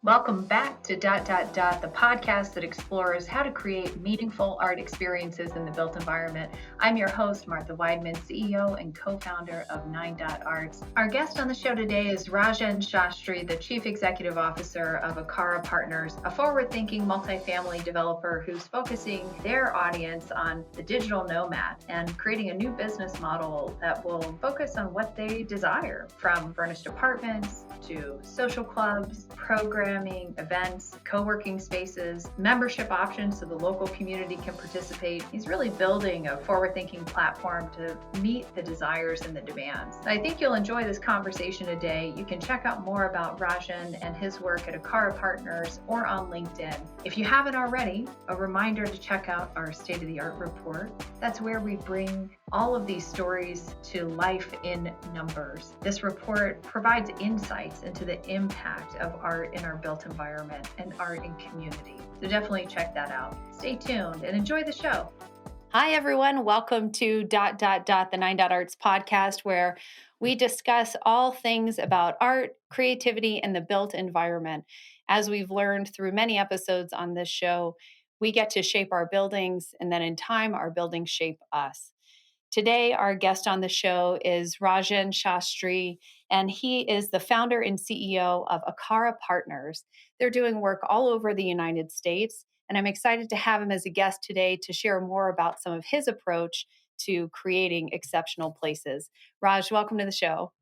Welcome back to the podcast that explores how to create meaningful art experiences in the built environment. I'm your host, Martha Weidman, CEO and co-founder of 9.Arts. Our guest on the show today is Rajen Shastri, the Chief Executive Officer of Akara Partners, a forward-thinking multifamily developer who's focusing their audience on the digital nomad and creating a new business model that will focus on what they desire, from furnished apartments to social clubs, programming, events, co-working spaces, membership options so the local community can participate. He's really building a forward-thinking platform to meet the desires and the demands. I think you'll enjoy this conversation today. You can check out more about Rajen and his work at Akara Partners or on LinkedIn. If you haven't already, a reminder to check out our state-of-the-art report. That's where we bring all of these stories to life in numbers. This report provides insights into the impact of art in our built environment and art in community. So definitely check that out. Stay tuned and enjoy the show. Hi, everyone. Welcome to the 9.Arts podcast, where we discuss all things about art, creativity, and the built environment. As we've learned through many episodes on this show, we get to shape our buildings, and then in time, our buildings shape us. Today, our guest on the show is Rajen Shastri, and he is the founder and CEO of Akara Partners. They're doing work all over the United States, and I'm excited to have him as a guest today to share more about some of his approach to creating exceptional places. Raj, welcome to the show.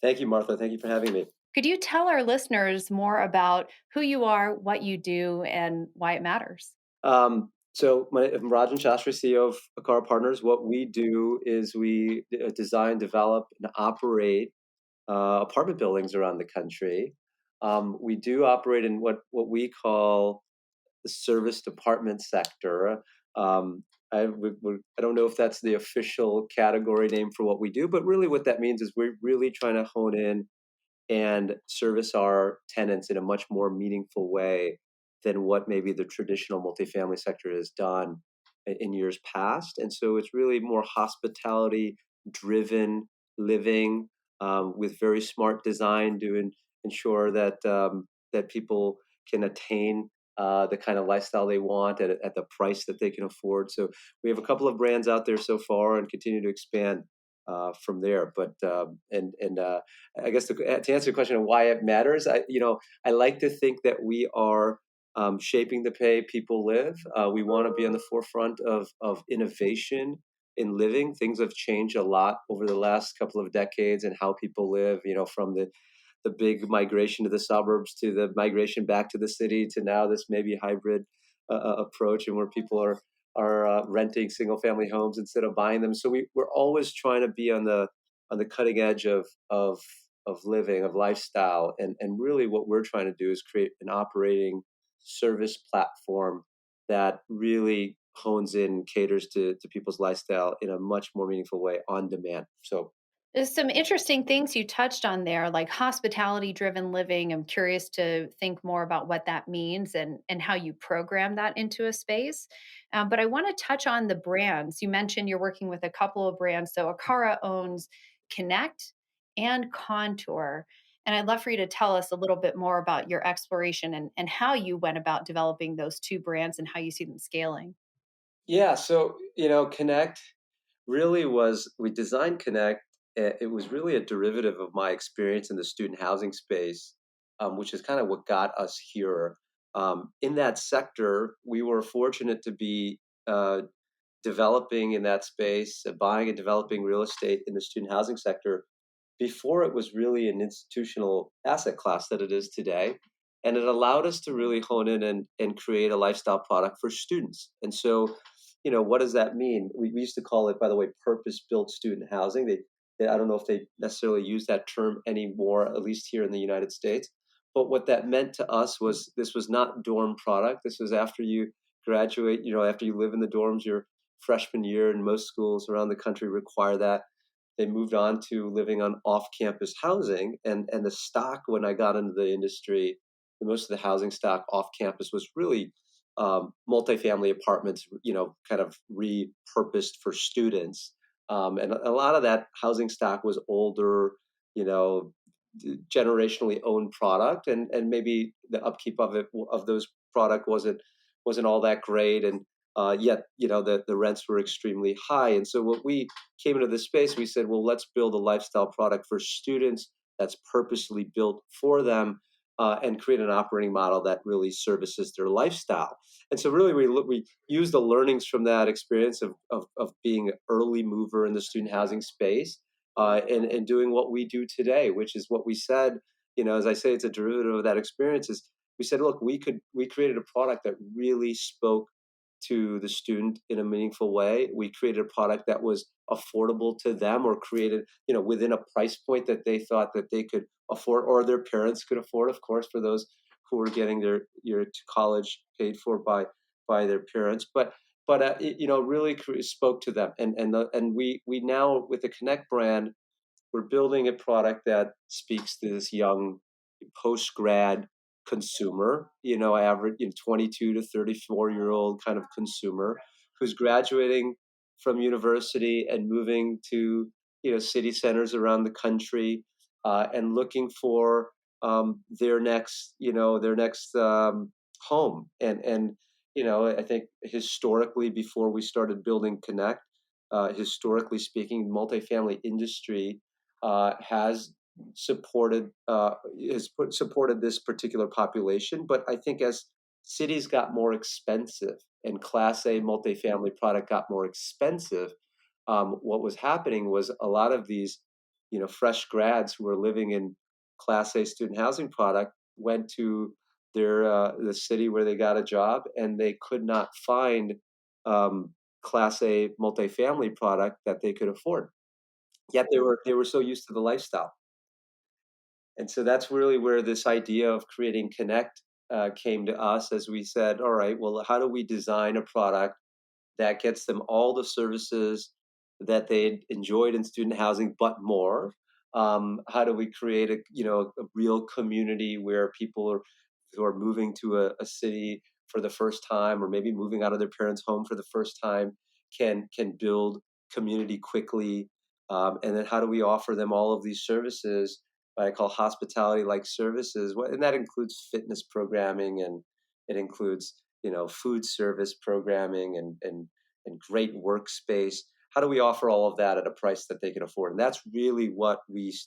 Thank you, Martha. Thank you for having me. Could you tell our listeners more about who you are, what you do, and why it matters? I'm Rajen Shastri, CEO of Akara Partners. What we do is we design, develop, and operate apartment buildings around the country. We do operate in what we call the service department sector. I don't know if that's the official category name for what we do, but really what that means is we're really trying to hone in and service our tenants in a much more meaningful way than what maybe the traditional multifamily sector has done in years past. And so it's really more hospitality driven living, with very smart design to ensure that that people can attain the kind of lifestyle they want at the price that they can afford. So we have a couple of brands out there so far and continue to expand from there. But I guess to answer the question of why it matters, I like to think that we are shaping the way people live. We want to be on the forefront of innovation in living. Things have changed a lot over the last couple of decades and how people live. From the big migration to the suburbs to the migration back to the city to now this maybe hybrid approach, and where people are renting single family homes instead of buying them. So we're always trying to be on the cutting edge of living, of lifestyle, and really what we're trying to do is create an operating service platform that really hones in, caters to people's lifestyle in a much more meaningful way on demand. So there's some interesting things you touched on there, like hospitality driven living. I'm curious to think more about what that means and how you program that into a space. But I want to touch on the brands. You mentioned you're working with a couple of brands. So Akara owns Connect and Contour. And I'd love for you to tell us a little bit more about your exploration and how you went about developing those two brands and how you see them scaling. yeah, so Connect really was, we designed Connect. It was really a derivative of my experience in the student housing space, which is kind of what got us here. In that sector, we were fortunate to be developing in that space, buying and developing real estate in the student housing sector before it was really an institutional asset class that it is today. And it allowed us to really hone in and create a lifestyle product for students. And so, what does that mean? We used to call it, by the way, purpose-built student housing. I don't know if they necessarily use that term anymore, at least here in the United States. But what that meant to us was this was not dorm product. This was after you graduate, after you live in the dorms your freshman year, and most schools around the country require that. They moved on to living on off-campus housing, and the stock, when I got into the industry, most of the housing stock off-campus was really multifamily apartments, kind of repurposed for students. And a lot of that housing stock was older, generationally owned product, and maybe the upkeep of those product wasn't all that great, and yet the rents were extremely high. And so what we came into this space, we said, well, let's build a lifestyle product for students that's purposely built for them, and create an operating model that really services their lifestyle. And so really we use the learnings from that experience of being an early mover in the student housing space, and doing what we do today, which is what we said, as I say, it's a derivative of that experience. Is we said, look, we created a product that really spoke to the student in a meaningful way. We created a product that was affordable to them, or created, within a price point that they thought that they could afford, or their parents could afford, of course, for those who were getting their college paid for by their parents. But really spoke to them, and we now, with the Connect brand, we're building a product that speaks to this young post grad consumer, average, 22 to 34-year-old kind of consumer who's graduating from university and moving to, city centers around the country, and looking for their next home. And I think historically, before we started building Connect, historically speaking, multifamily industry has supported supported this particular population. But I think as cities got more expensive and Class A multifamily product got more expensive, what was happening was a lot of these, fresh grads who were living in Class A student housing product went to the city where they got a job, and they could not find Class A multifamily product that they could afford. Yet they were so used to the lifestyle. And so that's really where this idea of creating Connect came to us, as we said, all right, well, how do we design a product that gets them all the services that they enjoyed in student housing, but more? How do we create a real community where people who are moving to a city for the first time, or maybe moving out of their parents' home for the first time, can build community quickly? And then how do we offer them all of these services, what I call hospitality-like services? And that includes fitness programming, and it includes, food service programming, and great workspace. How do we offer all of that at a price that they can afford? And that's really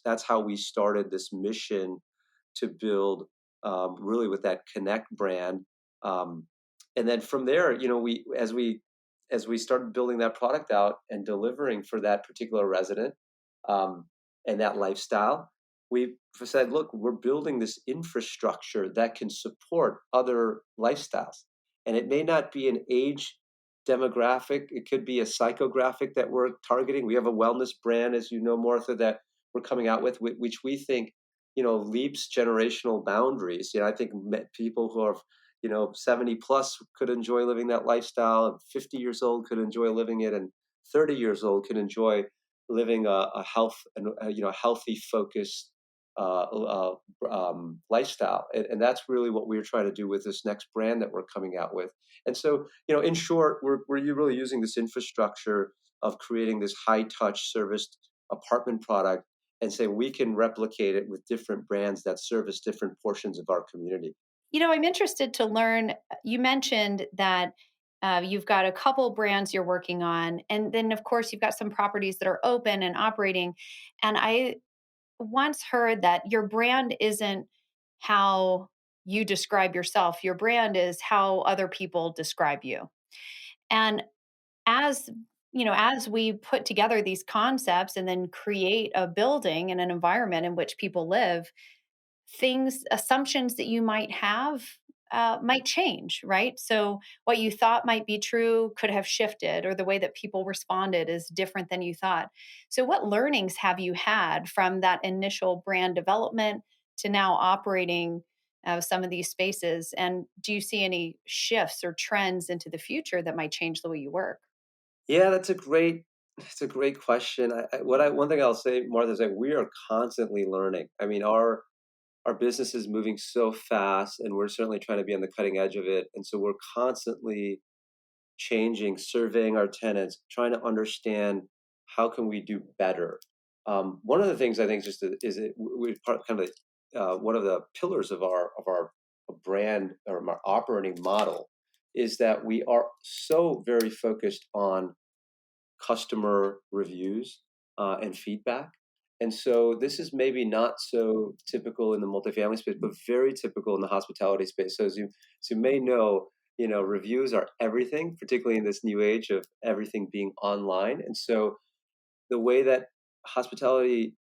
that's how we started this mission to build, really, with that Connect brand. Um, and then from there, as we started building that product out and delivering for that particular resident, um, and that lifestyle, we said, look, we're building this infrastructure that can support other lifestyles. And it may not be an age demographic, it could be a psychographic that we're targeting. We have a wellness brand, as you know, Martha, that we're coming out with, which we think, leaps generational boundaries. I think people who are 70 plus could enjoy living that lifestyle, and 50 years old could enjoy living it, and 30 years old could enjoy living a healthy, focused lifestyle. And that's really what we're trying to do with this next brand that we're coming out with. And so, in short, we're really using this infrastructure of creating this high touch serviced apartment product, and say we can replicate it with different brands that service different portions of our community. I'm interested to learn. You mentioned that you've got a couple brands you're working on, and then, of course, you've got some properties that are open and operating. And I once heard that your brand isn't how you describe yourself, your brand is how other people describe you. And as as we put together these concepts and then create a building and an environment in which people live, assumptions that you might have might change, right? So what you thought might be true could have shifted, or the way that people responded is different than you thought. So, what learnings have you had from that initial brand development to now operating some of these spaces? And do you see any shifts or trends into the future that might change the way you work? Yeah, that's a great question. One thing I'll say, Martha, is that we are constantly learning. I mean, our business is moving so fast, and we're certainly trying to be on the cutting edge of it. And so we're constantly changing, surveying our tenants, trying to understand how can we do better. One of the things I think is it, we part kind of one of the pillars of our brand or our operating model is that we are so very focused on customer reviews and feedback. And so this is maybe not so typical in the multifamily space, but very typical in the hospitality space. So as you may know, reviews are everything, particularly in this new age of everything being online. And so the way that hospitality,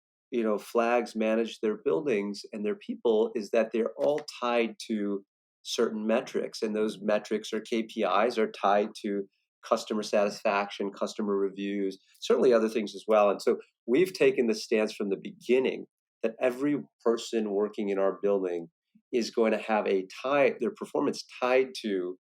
flags manage their buildings and their people is that they're all tied to certain metrics, and those metrics or KPIs are tied to customer satisfaction, customer reviews, certainly other things as well. And so we've taken the stance from the beginning that every person working in our building is going to have their performance tied to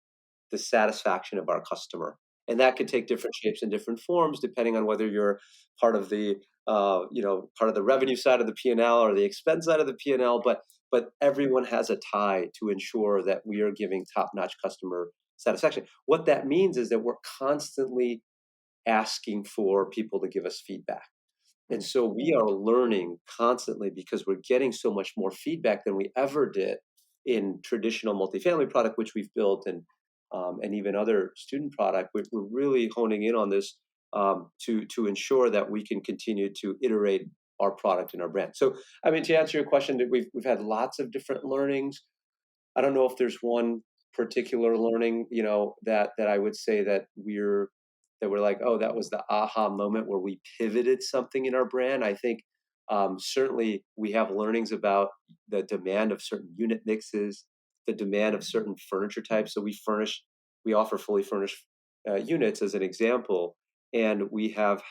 the satisfaction of our customer. And that could take different shapes and different forms depending on whether you're part of the part of the revenue side of the P&L or the expense side of the P&L. But everyone has a tie to ensure that we are giving top-notch customer satisfaction. What that means is that we're constantly asking for people to give us feedback. And so we are learning constantly because we're getting so much more feedback than we ever did in traditional multifamily product, which we've built, and even other student product. We're really honing in on this to ensure that we can continue to iterate our product and our brand. So, I mean, to answer your question, we've had lots of different learnings. I don't know if there's one particular learning, that I would say that we're like, oh, that was the aha moment where we pivoted something in our brand. I think certainly we have learnings about the demand of certain unit mixes, the demand of certain furniture types. So we offer fully furnished units as an example, and we had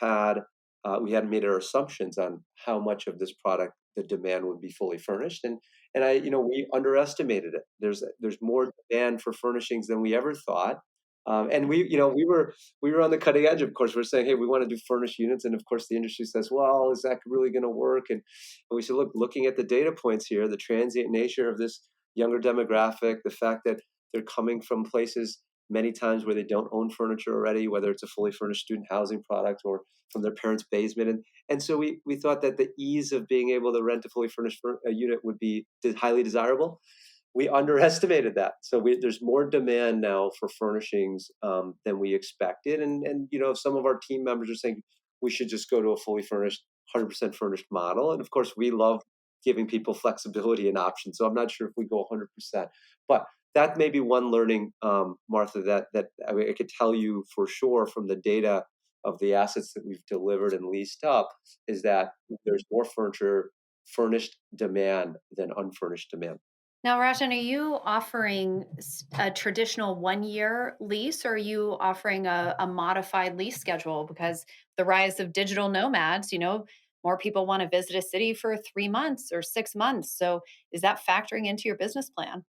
made our assumptions on how much of this product the demand would be fully furnished, and we underestimated it. There's more demand for furnishings than we ever thought, and we were on the cutting edge. Of course, we're saying, hey, we want to do furnished units, and of course, the industry says, well, is that really going to work? And we said, look, looking at the data points here, the transient nature of this younger demographic, the fact that they're coming from places many times where they don't own furniture already, whether it's a fully furnished student housing product or from their parents' basement. And so we thought that the ease of being able to rent a fully furnished unit would be highly desirable. We underestimated that. So there's more demand now for furnishings than we expected. And some of our team members are saying we should just go to a fully furnished, 100% furnished model. And of course, we love giving people flexibility and options. So I'm not sure if we go 100%. But that may be one learning, Martha, that I could tell you for sure from the data of the assets that we've delivered and leased up is that there's more furnished demand than unfurnished demand. Now, Rajan, are you offering a traditional 1 year lease, or are you offering a modified lease schedule? Because the rise of digital nomads, more people want to visit a city for 3 months or 6 months. So is that factoring into your business plan?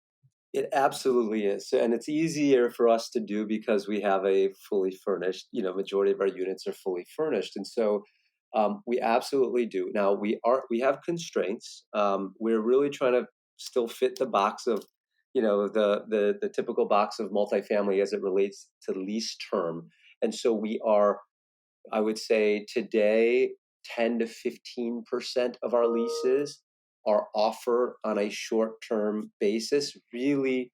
It absolutely is. And it's easier for us to do because we have a fully furnished, majority of our units are fully furnished. And so we absolutely do. Now we have constraints. We're really trying to still fit the box of, the typical box of multifamily as it relates to lease term. And so we are, I would say today, 10 to 15% of our leases are offered on a short-term basis, really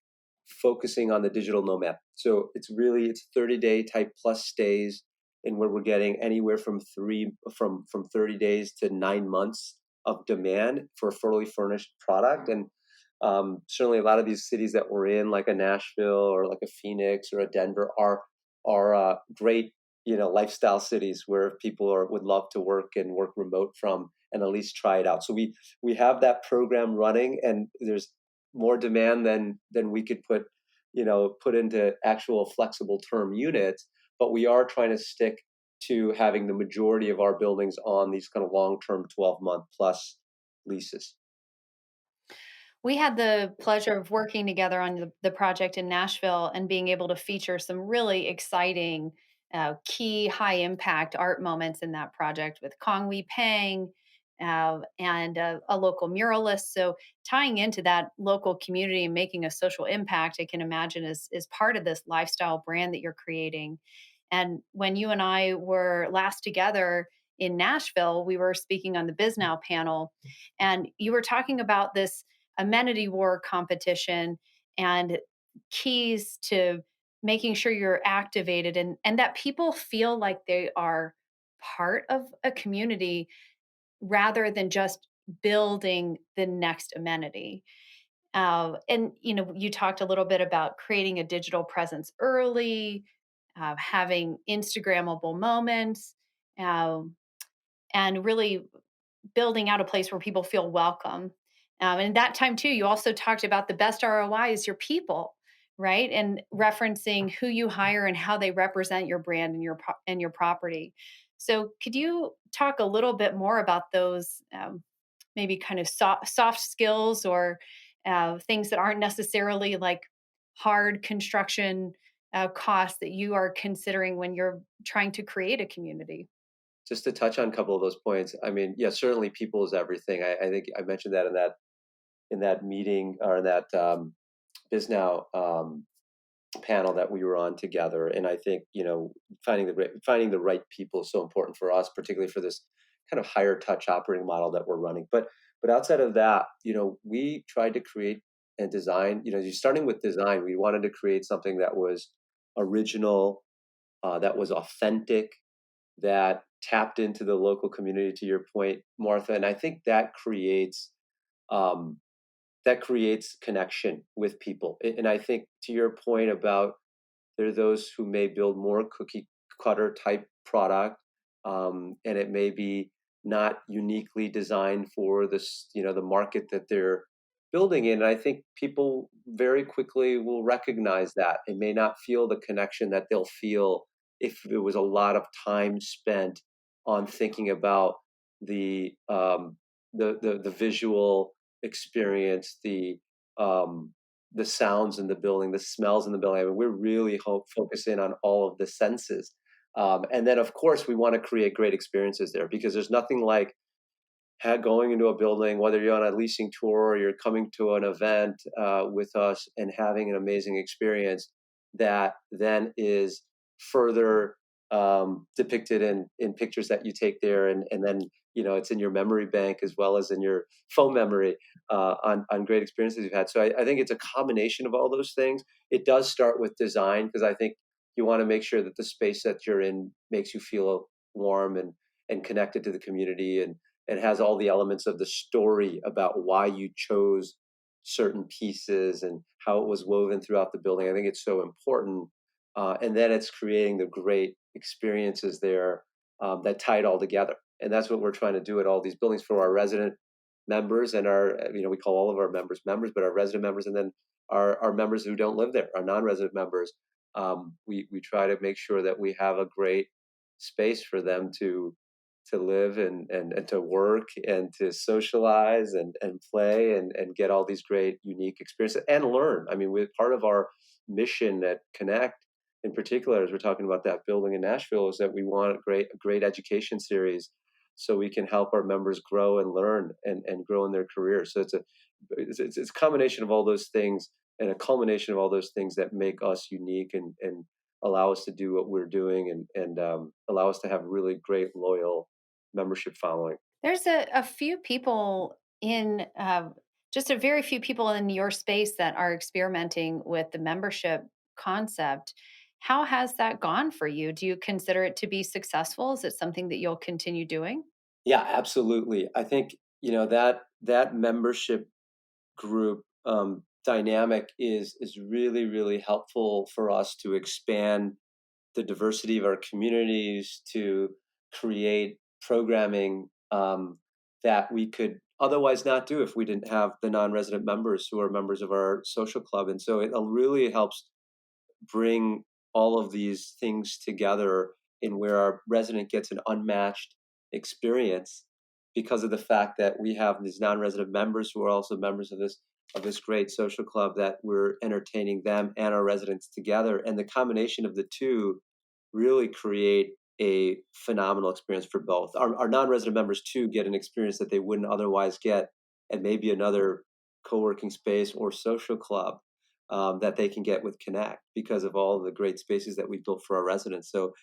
focusing on the digital nomad. So it's 30-day type plus stays, and where we're getting anywhere from 30 days to 9 months of demand for a fully furnished product. And certainly a lot of these cities that we're in, like a Nashville or like a Phoenix or a Denver, are great lifestyle cities where people would love to work and work remote from, and at least try it out. So we have that program running, and there's more demand than we could put into actual flexible term units. But we are trying to stick to having the majority of our buildings on these kind of long-term 12-month plus leases. We had the pleasure of working together on the project in Nashville and being able to feature some really exciting, key high impact art moments in that project with Kong Wee Pang and a local muralist. So tying into that local community and making a social impact, I can imagine is part of this lifestyle brand that you're creating. And when you and I were last together in Nashville, we were speaking on the Biz Now panel, and you were talking about this amenity war competition and keys to making sure you're activated and that people feel like they are part of a community rather than just building the next amenity. And you talked a little bit about creating a digital presence early, having Instagrammable moments, um, and really building out a place where people feel welcome. And that time too, you also talked about the best ROI is your people, right? And referencing who you hire and how they represent your brand and your property. So, could you talk a little bit more about those maybe kind of soft skills or things that aren't necessarily like hard construction costs that you are considering when you're trying to create a community? Just to touch on a couple of those points, I mean, yeah, certainly people is everything. I think I mentioned that in that meeting or in that BizNow panel that we were on together. And I think finding the right people is so important for us, particularly for this kind of higher touch operating model that we're running. But outside of that, we tried to create and design. You're starting with design. We wanted to create something that was original, that was authentic, that tapped into the local community. To your point, Martha, and I think um, that creates connection with people. And I think to your point about there are those who may build more cookie cutter type product, and it may be not uniquely designed for the market that they're building in. And I think people very quickly will recognize that. They may not feel the connection that they'll feel if it was a lot of time spent on thinking about the the visual experience, the sounds in the building, the smells in the building. I mean, we're really focusing on all of the senses. And then, of course, we want to create great experiences there because there's nothing like going into a building, whether you're on a leasing tour or you're coming to an event with us and having an amazing experience that then is further depicted in pictures that you take there. And then, it's in your memory bank as well as in your phone memory on great experiences you've had. So I think it's a combination of all those things. It does start with design because I think you want to make sure that the space that you're in makes you feel warm and connected to the community and has all the elements of the story about why you chose certain pieces and how it was woven throughout the building. I think it's so important. And then it's creating the great experiences there that tie it all together. And that's what we're trying to do at all these buildings for our resident members and we call all of our members, but our resident members and then our members who don't live there, our non-resident members. We try to make sure that we have a great space for them to live and to work and to socialize and play and get all these great unique experiences and learn. I mean, part of our mission at Connect in particular, as we're talking about that building in Nashville, is that we want a great education series so we can help our members grow and learn and grow in their careers. So it's a combination of all those things and a culmination of all those things that make us unique and allow us to do what we're doing and allow us to have really great loyal membership following. There's a few people in just a very few people in your space that are experimenting with the membership concept. How has that gone for you? Do you consider it to be successful? Is it something that you'll continue doing? Yeah, absolutely. I think that membership group dynamic is really really helpful for us to expand the diversity of our communities, to create programming that we could otherwise not do if we didn't have the non-resident members who are members of our social club. And so it really helps bring all of these things together in where our resident gets an unmatched experience because of the fact that we have these non-resident members who are also members of this great social club that we're entertaining them and our residents together. And the combination of the two really create a phenomenal experience for both. Our non-resident members too get an experience that they wouldn't otherwise get at maybe another co-working space or social club that they can get with Connect because of all the great spaces that we built for our residents. So,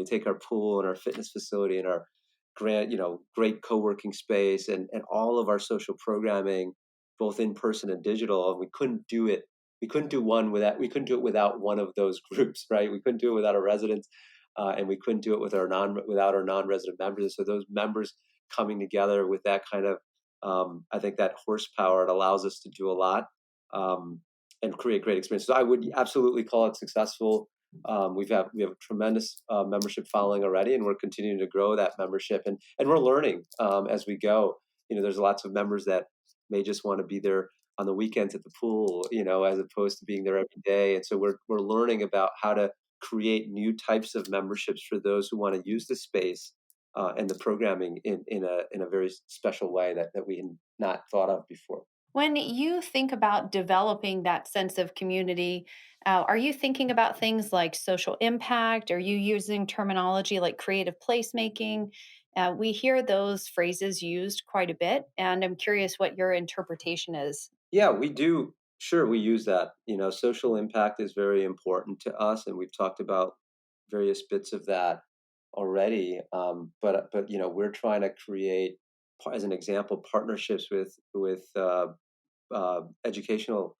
take our pool and our fitness facility and our great co-working space and all of our social programming, both in person and digital. And we couldn't do one without we couldn't do it without one of those groups, right? We couldn't do it without our residents, and we couldn't do it with without our non-resident members. And so those members coming together with that kind of, I think, that horsepower, it allows us to do a lot, um, and create great experiences. So I would absolutely call it successful. We have a tremendous membership following already, and we're continuing to grow that membership, and we're learning as we go. There's lots of members that may just want to be there on the weekends at the pool, as opposed to being there every day. And so we're learning about how to create new types of memberships for those who want to use the space and the programming in a very special way that we had not thought of before. When you think about developing that sense of community, are you thinking about things like social impact? Are you using terminology like creative placemaking? We hear those phrases used quite a bit, and I'm curious what your interpretation is. Yeah, we do. Sure, we use that. Social impact is very important to us, and we've talked about various bits of that already. But we're trying to create, as an example, partnerships with educational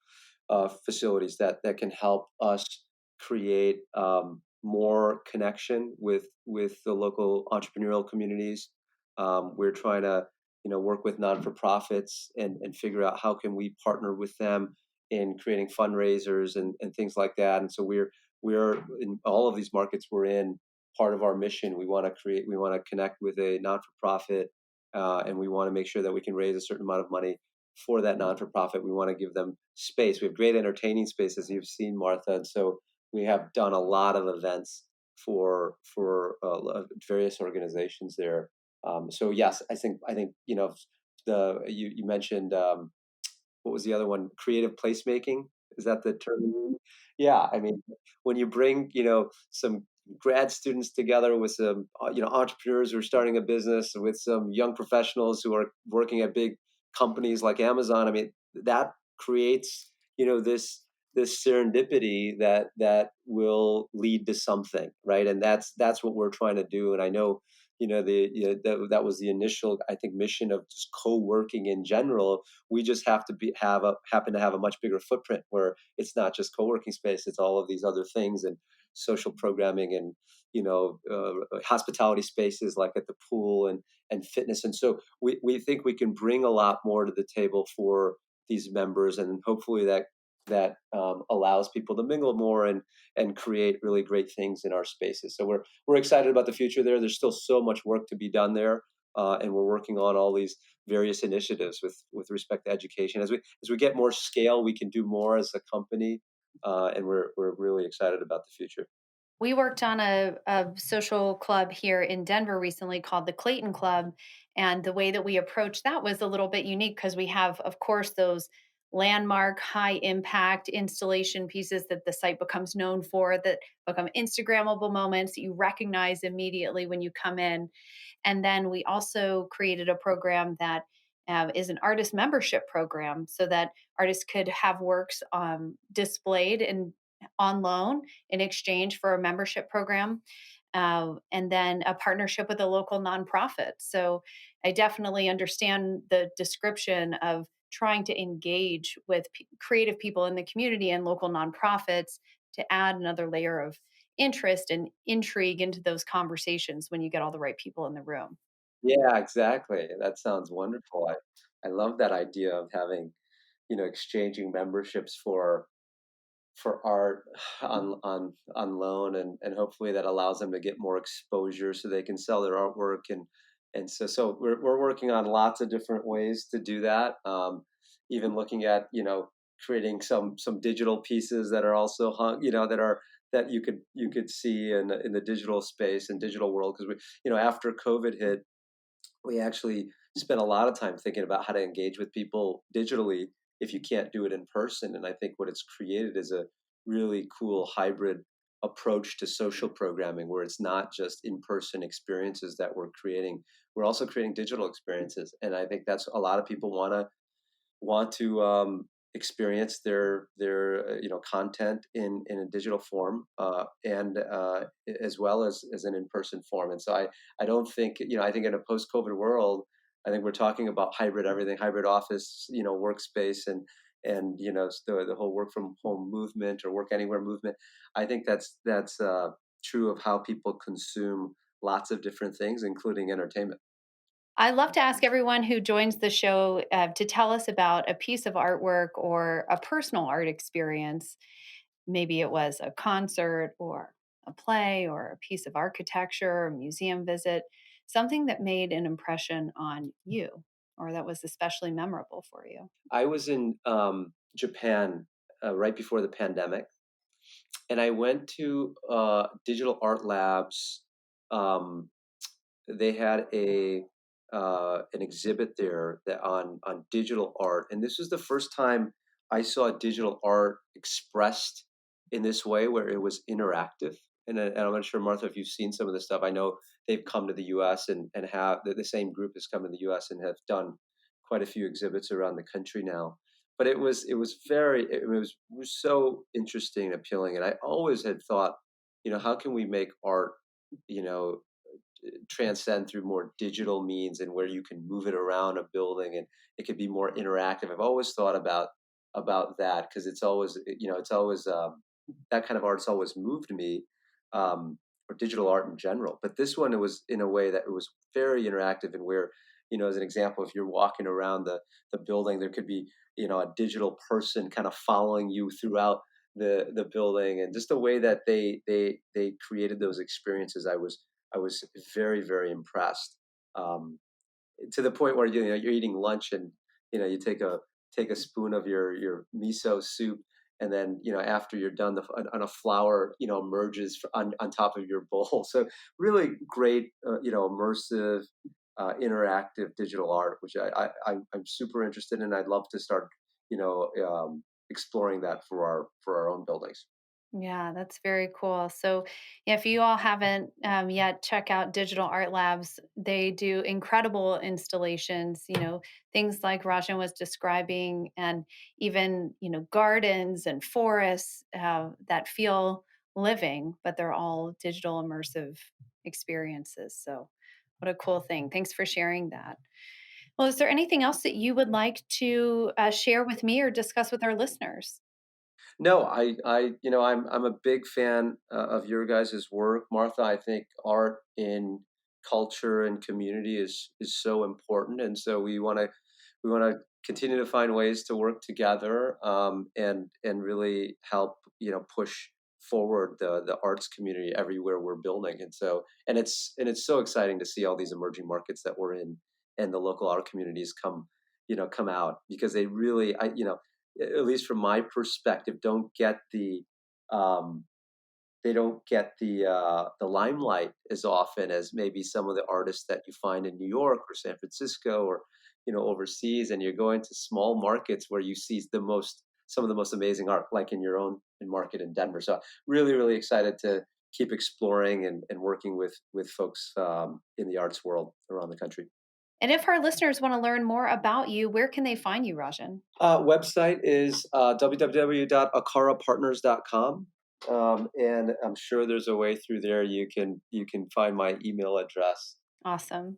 facilities that can help us create more connection with the local entrepreneurial communities. We're trying to work with non for profits and figure out how can we partner with them in creating fundraisers and things like that. And so we're in all of these markets we're in. Part of our mission, we want to connect with a non for profit, and we want to make sure that we can raise a certain amount of money for that non-for-profit. We want to give them space. We have great entertaining space, as you've seen, Martha, and so we have done a lot of events for various organizations there. So yes, I think you mentioned, what was the other one? Creative placemaking. Is that the term? Yeah, I mean, when you bring some grad students together with some entrepreneurs who are starting a business, with some young professionals who are working at big companies like Amazon. I mean, that creates this serendipity that will lead to something, right? And that's what we're trying to do. And I know that was the initial, I think, mission of just co-working in general. We just have to happen to have a much bigger footprint where it's not just co-working space, it's all of these other things, and social programming, and hospitality spaces like at the pool, and fitness. And so we think we can bring a lot more to the table for these members, and hopefully that allows people to mingle more and create really great things in our spaces. So we're excited about the future there. There's still so much work to be done there, and we're working on all these various initiatives with respect to education. As we get more scale, we can do more as a company, and we're really excited about the future. We worked on a social club here in Denver recently called the Clayton Club. And the way that we approached that was a little bit unique because we have, of course, those landmark, high impact installation pieces that the site becomes known for, that become Instagrammable moments that you recognize immediately when you come in. And then we also created a program that is an artist membership program so that artists could have works displayed and on loan in exchange for a membership program, and then a partnership with a local nonprofit. So I definitely understand the description of trying to engage with creative people in the community and local nonprofits to add another layer of interest and intrigue into those conversations when you get all the right people in the room. Yeah, exactly. That sounds wonderful. I love that idea of having, exchanging memberships for art on loan, and hopefully that allows them to get more exposure so they can sell their artwork, and so we're working on lots of different ways to do that. Even looking at creating some digital pieces that are also hung, that you could see in the digital space and digital world, because we after COVID hit, we actually spent a lot of time thinking about how to engage with people digitally if you can't do it in person. And I think what it's created is a really cool hybrid approach to social programming, where it's not just in-person experiences that we're creating, we're also creating digital experiences. And I think that's a lot of people want to experience their content in a digital form, and as well as an in-person form. And so I don't think, I think in a post-COVID world, I think we're talking about hybrid everything, hybrid office, workspace, and the whole work from home movement or work anywhere movement. I think that's true of how people consume lots of different things, including entertainment. I love to ask everyone who joins the show to tell us about a piece of artwork or a personal art experience. Maybe it was a concert or a play or a piece of architecture, a museum visit, something that made an impression on you or that was especially memorable for you. I was in Japan right before the pandemic, and I went to Digital Art Labs. Um, they had a an exhibit there that on digital art, and this was the first time I saw digital art expressed in this way, where it was interactive. And I'm not sure, Martha, if you've seen some of this stuff. I know they've come to the U.S. and have the same group has come to the U.S. and have done quite a few exhibits around the country now. But it was so interesting and appealing, and I always had thought, how can we make art, you know, transcend through more digital means, and where you can move it around a building and it could be more interactive. I've always thought about that, because it's always that kind of art's always moved me, or digital art in general. But this one, it was in a way that it was very interactive, and where, as an example, if you're walking around the building, there could be, a digital person kind of following you throughout the building, and just the way that they created those experiences. I was very, very impressed, to the point where, you're eating lunch, and you take a spoon of your miso soup, and then, after you're done, on a flower, emerges on top of your bowl. So really great, immersive, interactive digital art, which I'm super interested in. I'd love to start, exploring that for our own buildings. Yeah, that's very cool. So, yeah, if you all haven't yet, check out Digital Art Labs. They do incredible installations, things like Rajan was describing, and even, gardens and forests that feel living, but they're all digital immersive experiences. So, what a cool thing. Thanks for sharing that. Well, is there anything else that you would like to share with me or discuss with our listeners? No, I'm a big fan of your guys' work, Martha. I think art in culture and community is so important, and so we want to continue to find ways to work together, and really help, push forward the arts community everywhere we're building. And it's so exciting to see all these emerging markets that we're in, and the local art communities come out, because they really, at least from my perspective, um, don't get the limelight as often as maybe some of the artists that you find in New York or San Francisco, or overseas. And you're going to small markets where you see some of the most amazing art, like in your own market in Denver. So really, really excited to keep exploring and working with folks, in the arts world around the country. And if our listeners want to learn more about you, where can they find you, Rajan? Website is www.akarapartners.com. And I'm sure there's a way through there you can find my email address. Awesome.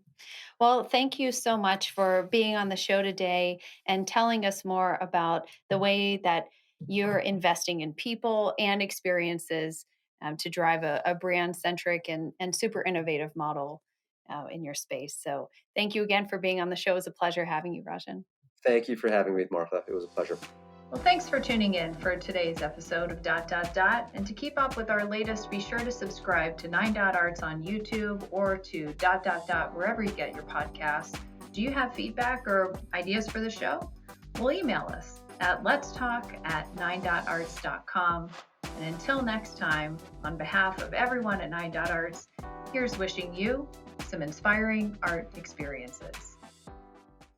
Well, thank you so much for being on the show today and telling us more about the way that you're investing in people and experiences to drive a brand centric and super innovative model in your space. So, thank you again for being on the show. It was a pleasure having you, Rajan. Thank you for having me, Martha. It was a pleasure. Well, thanks for tuning in for today's episode of Dot Dot Dot. And to keep up with our latest, be sure to subscribe to 9 Arts on YouTube, or to Dot Dot Dot wherever you get your podcasts. Do you have feedback or ideas for the show? Well, email us at letstalk@9arts.com. And until next time, on behalf of everyone at 9 Arts, here's wishing you some inspiring art experiences.